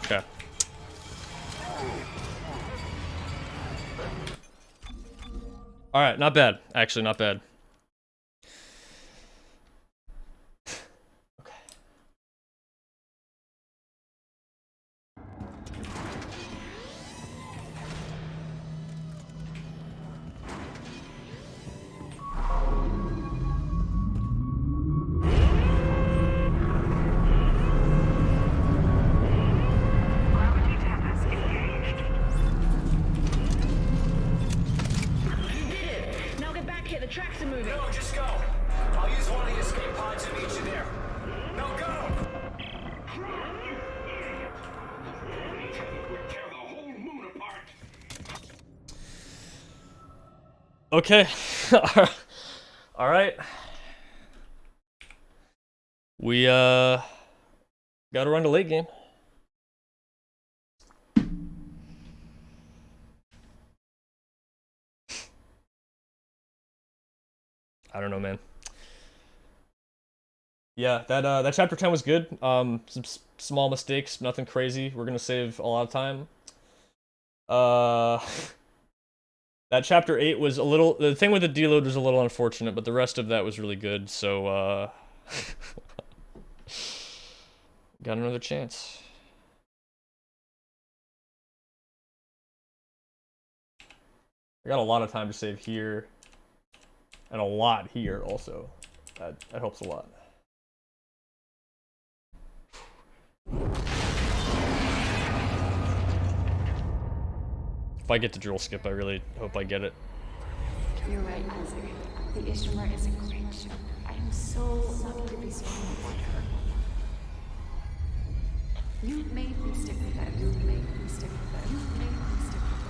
Okay. Alright, not bad. Actually, not bad. Okay.
Now get back here, the tracks are moving.
No, just go. I'll use one of the escape pods to meet you there. No, go!
Tear the whole moon apart.
Okay. Alright. We gotta run the late game. I don't know, man. Yeah, that chapter 10 was good. Some small mistakes, nothing crazy. We're gonna save a lot of time. That chapter 8 was a little. The thing with the deload was a little unfortunate, but the rest of that was really good. So got another chance. I got a lot of time to save here, and a lot here also. That helps a lot. If I get to drill skip, I really hope I get it.
You're right, Isaac. The Ishimar is a great ship. I am so lucky to be surrounded by her. You've made me stick with it. You've made me stick with it. You've made me stick with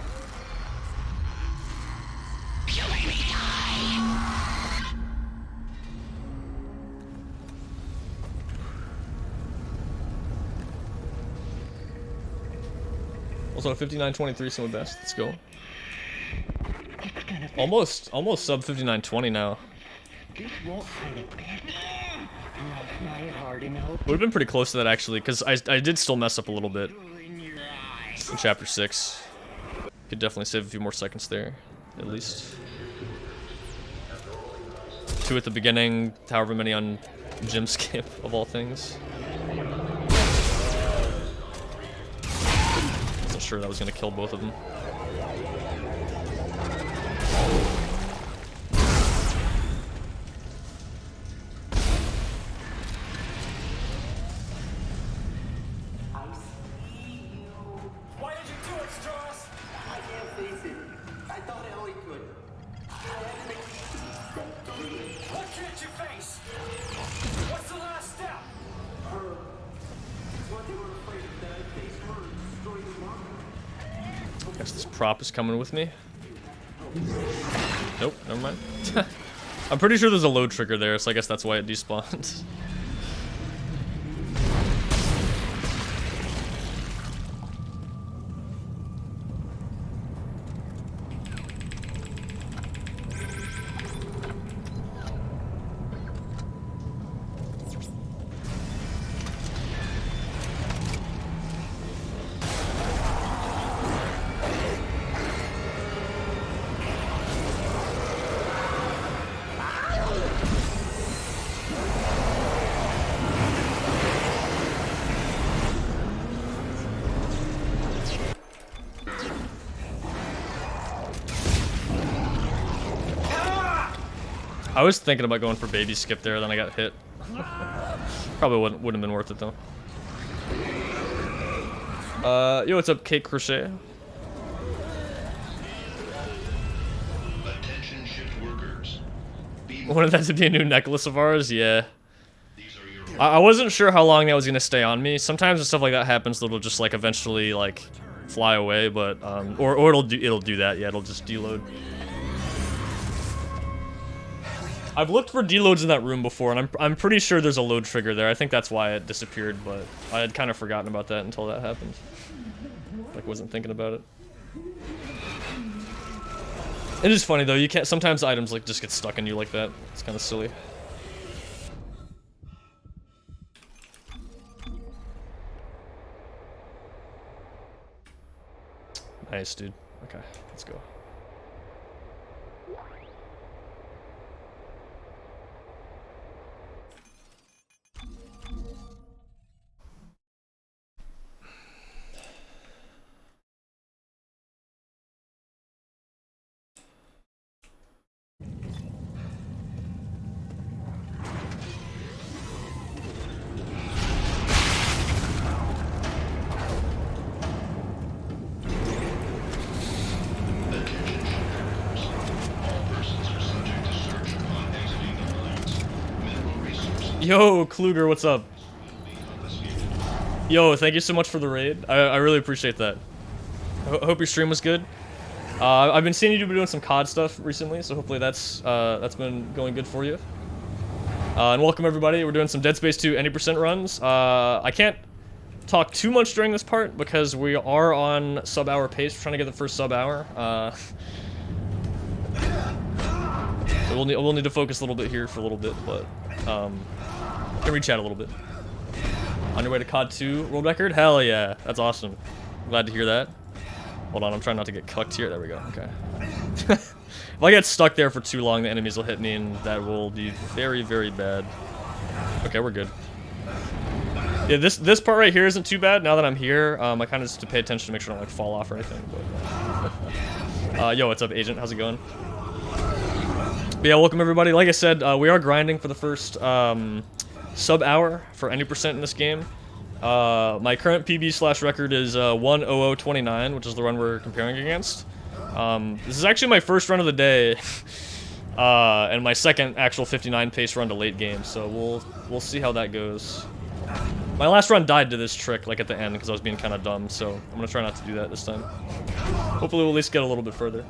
it. You made me die!
Also, 59.23 some of best. Let's go. Almost sub 59.20 now. Would have been pretty close to that actually, because I did still mess up a little bit in chapter 6. Could definitely save a few more seconds there, at least. 2 at the beginning, however many on gym skip of all things. Wasn't sure that was gonna kill both of them.
Why did you do it, Strauss?
I can't face it. I thought Ellie could.
What can't you face? What's the last step?
Her. It's what they were afraid that I'd face her and destroy the world.
Guess this prop is coming with me. Nope, never mind. I'm pretty sure there's a load trigger there, so I guess that's why it despawned. I was thinking about going for baby skip there, then I got hit. Probably wouldn't have been worth it though. Yo, what's up, Cake Crochet?
Attention shift workers.
Wanted that to be a new necklace of ours? Yeah. I wasn't sure how long that was gonna stay on me. Sometimes when stuff like that happens, it'll just like eventually like fly away, but or it'll do that. Yeah, it'll just deload. I've looked for deloads in that room before, and I'm pretty sure there's a load trigger there. I think that's why it disappeared, but I had kind of forgotten about that until that happened. Like, wasn't thinking about it. It is funny though. You can't. Sometimes items like just get stuck in you like that. It's kind of silly. Nice, dude. Okay, let's go. Yo, Kluger, what's up? Yo, thank you so much for the raid. I really appreciate that. Hope your stream was good. I've been seeing you doing some COD stuff recently, so hopefully that's been going good for you. And welcome everybody. We're doing some Dead Space 2 any% runs. I can't talk too much during this part because we are on sub-hour pace. We're trying to get the first sub-hour. So we'll need to focus a little bit here for a little bit, but can we chat a little bit? On your way to COD 2 world record? Hell yeah, that's awesome. Glad to hear that. Hold on, I'm trying not to get cucked here. There we go. Okay. If I get stuck there for too long, the enemies will hit me, and that will be very, very bad. Okay, we're good. Yeah, this part right here isn't too bad. Now that I'm here, I kind of just have to pay attention to make sure I don't like fall off or anything. But, yo, what's up, Agent? How's it going? But yeah, welcome everybody. Like I said, we are grinding for the first sub-hour for any% in this game. My current PB/record is 1:00:29, which is the run we're comparing against. This is actually my first run of the day, and my second actual 59 pace run to late game. So we'll see how that goes. My last run died to this trick, like at the end, because I was being kind of dumb. So I'm gonna try not to do that this time. Hopefully we'll at least get a little bit further.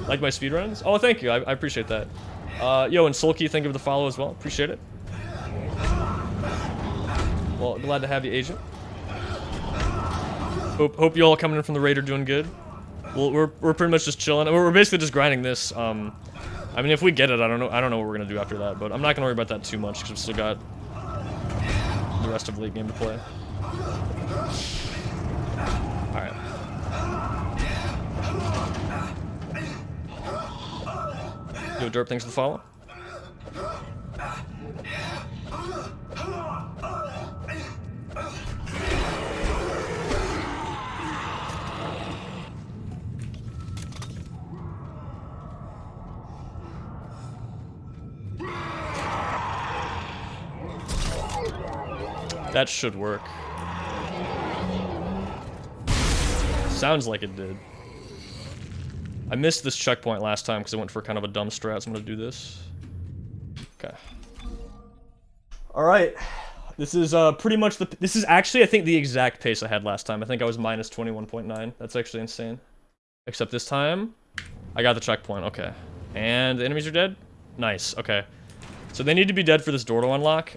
Like my speedruns? Oh, thank you. I appreciate that. Yo, and Sulky, thank you for the follow as well. Appreciate it. Well, glad to have you, Agent. Hope you all coming in from the raid are doing good. We're pretty much just chilling. We're basically just grinding this. I mean, if we get it, I don't know what we're gonna do after that. But I'm not gonna worry about that too much because we've still got the rest of the late game to play. All right. Yo, Derp, thanks for the follow. That should work. Sounds like it did. I missed this checkpoint last time because I went for kind of a dumb strat, so I'm gonna do this. Okay. Alright. This is pretty much this is actually, I think, the exact pace I had last time. I think I was minus 21.9. That's actually insane. Except this time, I got the checkpoint. Okay. And the enemies are dead? Nice. Okay. So they need to be dead for this door to unlock.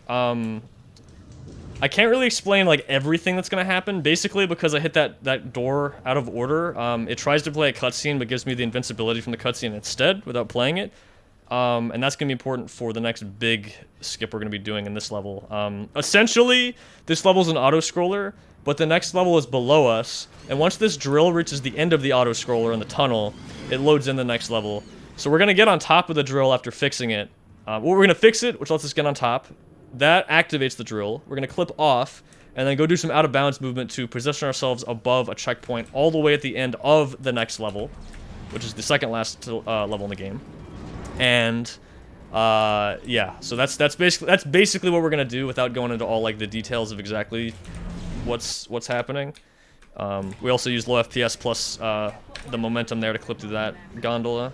I can't really explain like everything that's gonna happen, basically because I hit that door out of order. It tries to play a cutscene but gives me the invincibility from the cutscene instead without playing it. And that's gonna be important for the next big skip we're gonna be doing in this level. Essentially, this level's an auto-scroller, but the next level is below us, and once this drill reaches the end of the auto-scroller in the tunnel, it loads in the next level. So we're gonna get on top of the drill after fixing it. We're gonna fix it, which lets us get on top. That activates the drill. We're going to clip off, and then go do some out-of-bounds movement to position ourselves above a checkpoint all the way at the end of the next level, which is the second last level in the game. And, yeah, so that's basically what we're going to do without going into all, like, the details of exactly what's happening. We also use low FPS plus the momentum there to clip through that gondola.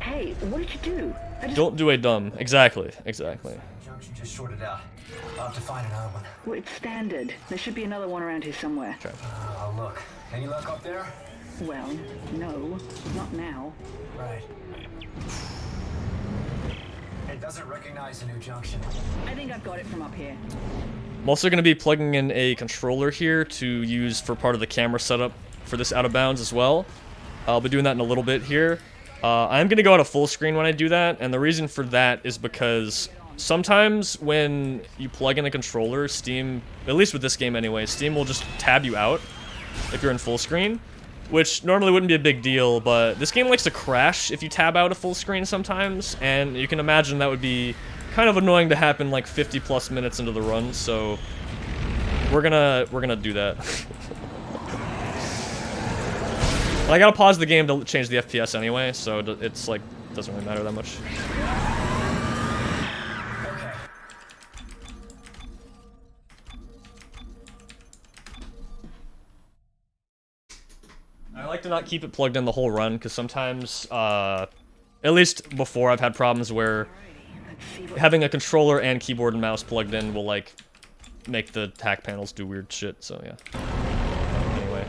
Hey, what did you do?
Don't do a dumb. Exactly.
Junction just shorted out. I'll have to find another one.
Well, it's standard. There should be another one around here somewhere.
Okay.
I'll look. Any luck up there?
Well, no, not now.
Right. It doesn't recognize the new junction.
I think I've got it from up here.
I'm also going to be plugging in a controller here to use for part of the camera setup for this out of bounds as well. I'll be doing that in a little bit here. I'm going to go out of full screen when I do that, and the reason for that is because sometimes when you plug in a controller, Steam, at least with this game anyway, Steam will just tab you out if you're in full screen, which normally wouldn't be a big deal, but this game likes to crash if you tab out of full screen sometimes, and you can imagine that would be kind of annoying to happen like 50 plus minutes into the run, so we're gonna do that. I gotta pause the game to change the FPS anyway, so it's like, doesn't really matter that much.
Okay.
I like to not keep it plugged in the whole run, because sometimes, at least before, I've had problems where having a controller and keyboard and mouse plugged in will, like, make the tack panels do weird shit, so yeah. Anyway.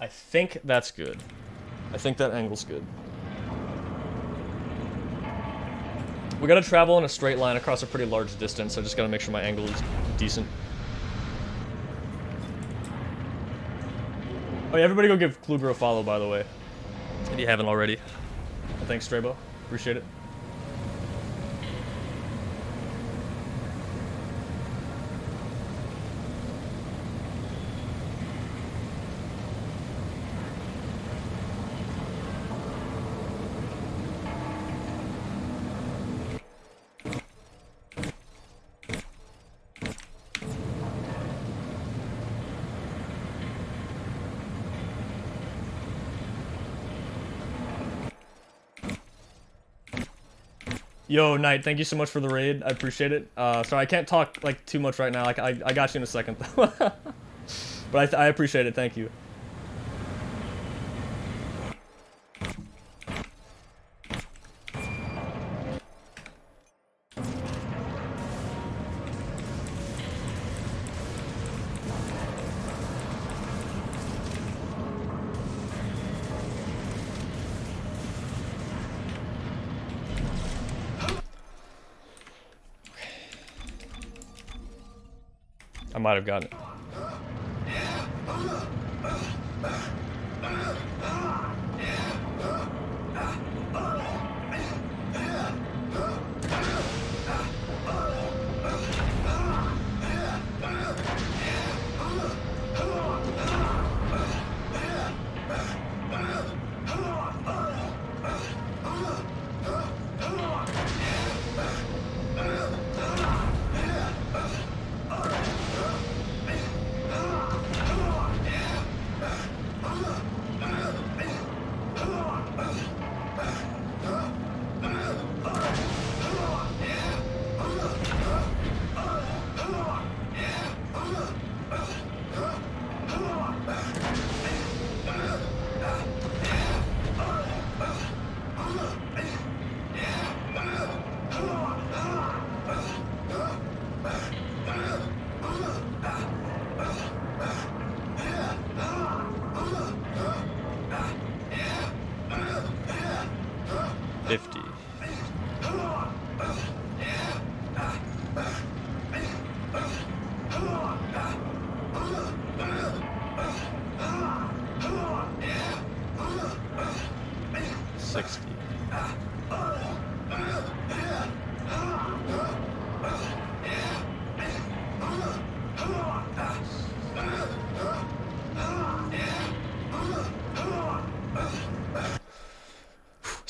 I think that's good. I think that angle's good. We gotta travel in a straight line across a pretty large distance, so I just gotta make sure my angle is decent. Oh yeah, everybody go give Kluger a follow, by the way. If you haven't already. And thanks, Strabo. Appreciate it. Yo, Knight, thank you so much for the raid. I appreciate it. Sorry, I can't talk like too much right now. Like I got you in a second, but I appreciate it. Thank you. I might have gotten it.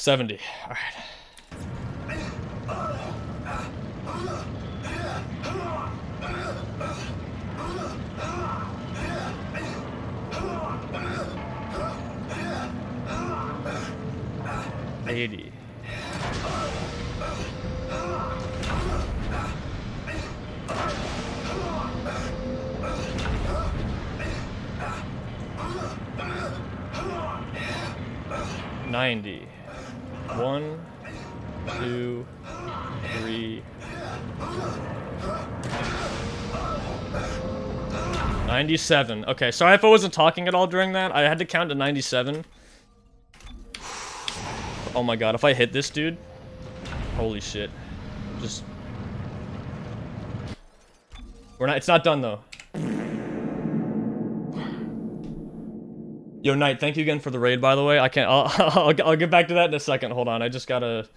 $70. All right. $80. $90. 1, 2, 3. 97. Okay, sorry if I wasn't talking at all during that. I had to count to 97. Oh my god, if I hit this dude, holy shit. Just it's not done though. Yo, Knight, thank you again for the raid, by the way. I'll get back to that in a second. Hold on, I just gotta...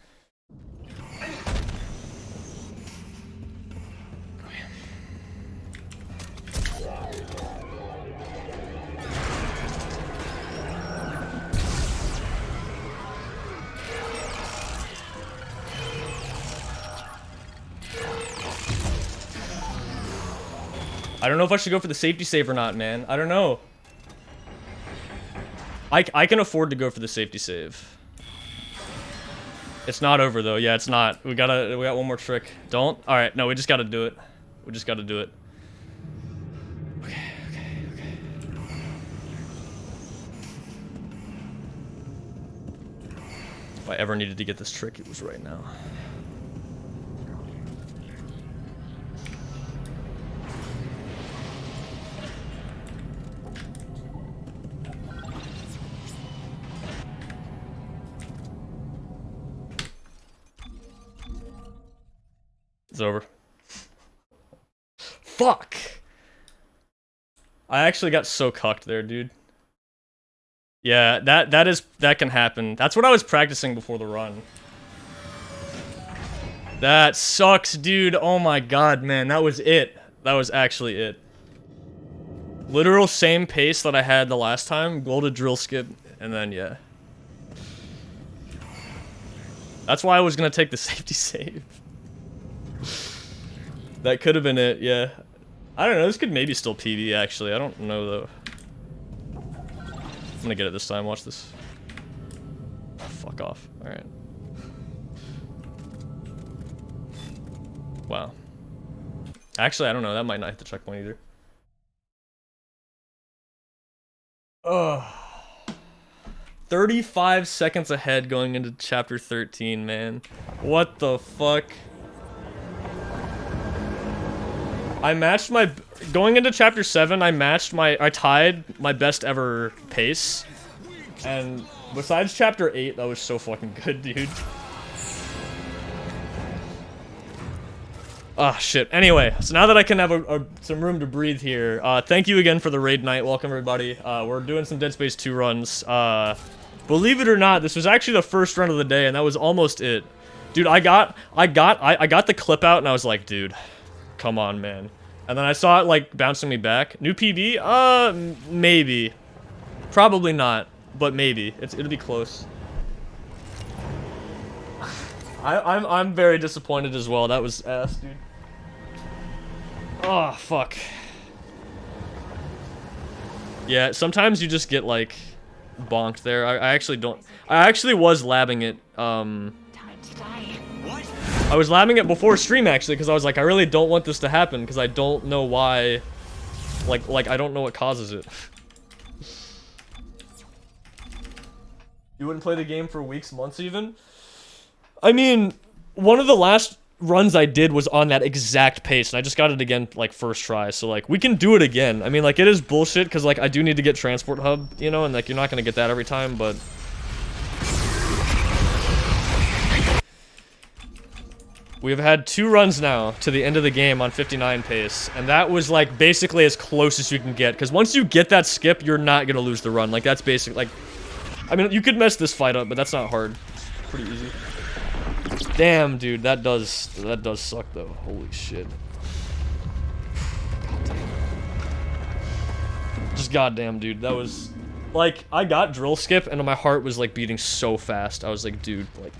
I don't know if I should go for the safety save or not, man. I don't know. I can afford to go for the safety save. It's not over though. Yeah, it's not. We got one more trick. Don't. All right. No, we just got to do it. We just got to do it. Okay. If I ever needed to get this trick, it was right now. It's over. Fuck! I actually got so cucked there, dude. Yeah, that can happen. That's what I was practicing before the run. That sucks, dude. Oh my god, man. That was it. That was actually it. Literal same pace that I had the last time. Goal to drill skip, and then, yeah. That's why I was gonna take the safety save. That could have been it, yeah. I don't know, this could maybe still PB, actually. I don't know, though. I'm gonna get it this time, watch this. Oh, fuck off. Alright. Wow. Actually, I don't know, that might not hit the checkpoint either. Ugh. 35 seconds ahead going into chapter 13, man. What the fuck? I matched my... Going into chapter 7, I tied my best ever pace. And besides chapter 8, that was so fucking good, dude. Ah, shit. Anyway, so now that I can have some room to breathe here, thank you again for the raid night. Welcome, everybody. We're doing some Dead Space 2 runs. Believe it or not, this was actually the first run of the day, and that was almost it. Dude, I got the clip out, and I was like, dude, come on, man. And then I saw it, like, bouncing me back. New PB? Maybe. Probably not, but maybe. It'll be close. I'm very disappointed as well. That was ass, dude. Oh, fuck. Yeah, sometimes you just get, like, bonked there. I actually was labbing it,
Time to die.
I was labbing it before stream, actually, because I was like, I really don't want this to happen, because I don't know why, like, I don't know what causes it. You wouldn't play the game for weeks, months, even? I mean, one of the last runs I did was on that exact pace, and I just got it again, like, first try, so, like, we can do it again. I mean, like, it is bullshit, because, like, I do need to get Transport Hub, you know, and, like, you're not gonna get that every time, but... We've had 2 runs now to the end of the game on 59 pace, and that was, like, basically as close as you can get, because once you get that skip, you're not gonna lose the run. Like, that's basic, like... I mean, you could mess this fight up, but that's not hard. It's pretty easy. Damn, dude, that does suck, though. Holy shit. Goddamn. Just goddamn, dude, that was... Like, I got drill skip, and my heart was, like, beating so fast. I was like, dude, like...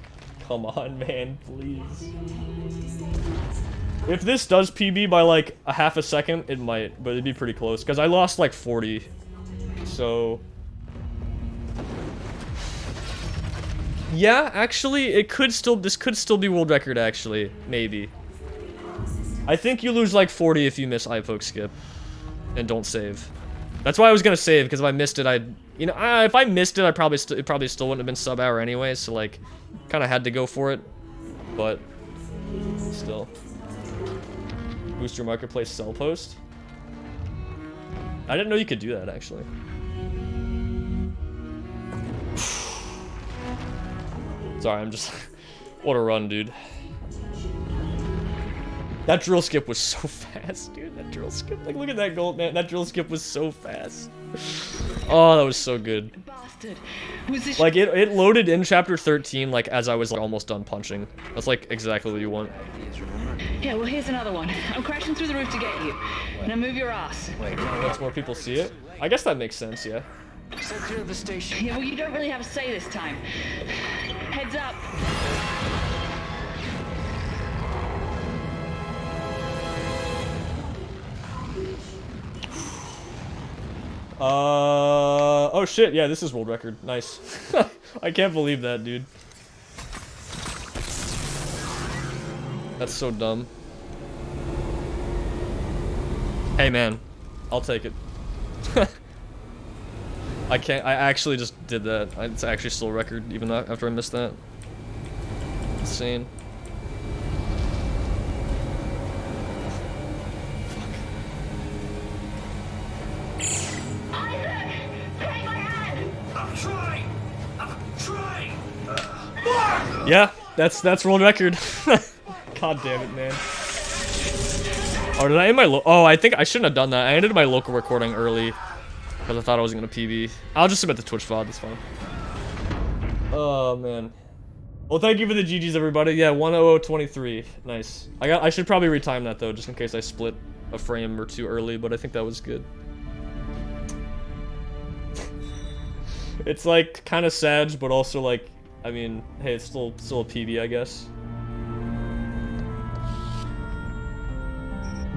Come on, man, please. If this does PB by, like, a half a second, it might, but it'd be pretty close, because I lost, like, 40. So... Yeah, actually, this could still be world record, actually. Maybe. I think you lose, like, 40 if you miss eye-poke skip. And don't save. That's why I was gonna save, because if I missed it, you know, if I missed it, it probably still wouldn't have been sub-hour anyway, so, like, kind of had to go for it. But, still. Boost your marketplace sell post? I didn't know you could do that, actually. Sorry, I'm just... What a run, dude. That drill skip was so fast, dude. That drill skip. Like, look at that gold, man. That drill skip was so fast. Oh, that was so good.
Bastard.
Like, it loaded in chapter 13, like, as I was, like, almost done punching. That's, like, exactly what you want.
Yeah, well, here's another one. I'm crashing through the roof to get you. Now move your ass.
Lets more people see it. I guess that makes sense, yeah.
Stay clear of the station.
Yeah, well, you don't really have a say this time. Heads up.
Oh shit, yeah, this is world record. Nice. I can't believe that, dude. That's so dumb. Hey, man. I'll take it. I actually just did that. It's actually still a record, even though after I missed that. Insane. Yeah, that's world record. God damn it, man. Oh, did I end my oh, I think I shouldn't have done that. I ended my local recording early because I thought I wasn't gonna PB. I'll just submit the Twitch VOD. That's fine. Oh man. Well, thank you for the GGs, everybody. Yeah, 10023. Nice. I should probably retime that though, just in case I split a frame or two early. But I think that was good. It's like kind of sad, but also like, I mean, hey, it's still a PB, I guess.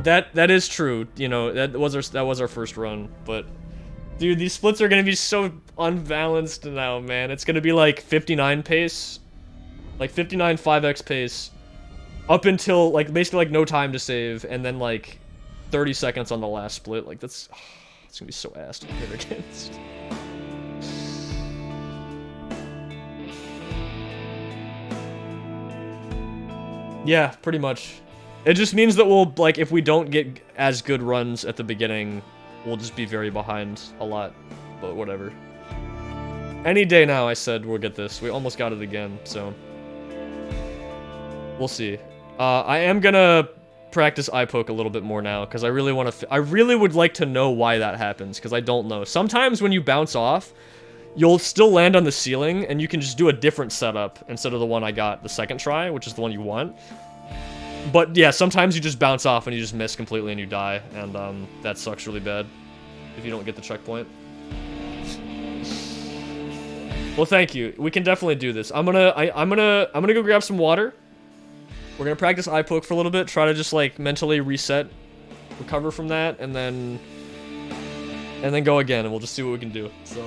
That is true. You know, that was our first run, but dude, these splits are gonna be so unbalanced now, man. It's gonna be like 59 pace, like 59 5x pace, up until like basically like no time to save, and then like 30 seconds on the last split. Like that's, it's gonna be so ass to compare against. Yeah, pretty much. It just means that we'll, like, if we don't get as good runs at the beginning, we'll just be very behind a lot, but whatever. Any day now, I said we'll get this. We almost got it again, so we'll see. I am gonna practice eye poke a little bit more now, because I really want to, I really would like to know why that happens, because I don't know. Sometimes when you bounce off, you'll still land on the ceiling, and you can just do a different setup instead of the one I got the second try, which is the one you want. But yeah, sometimes you just bounce off and you just miss completely and you die, and that sucks really bad if you don't get the checkpoint. Well, thank you. We can definitely do this. I'm gonna go grab some water. We're gonna practice eye poke for a little bit, try to just like mentally reset, recover from that, and then go again, and we'll just see what we can do. So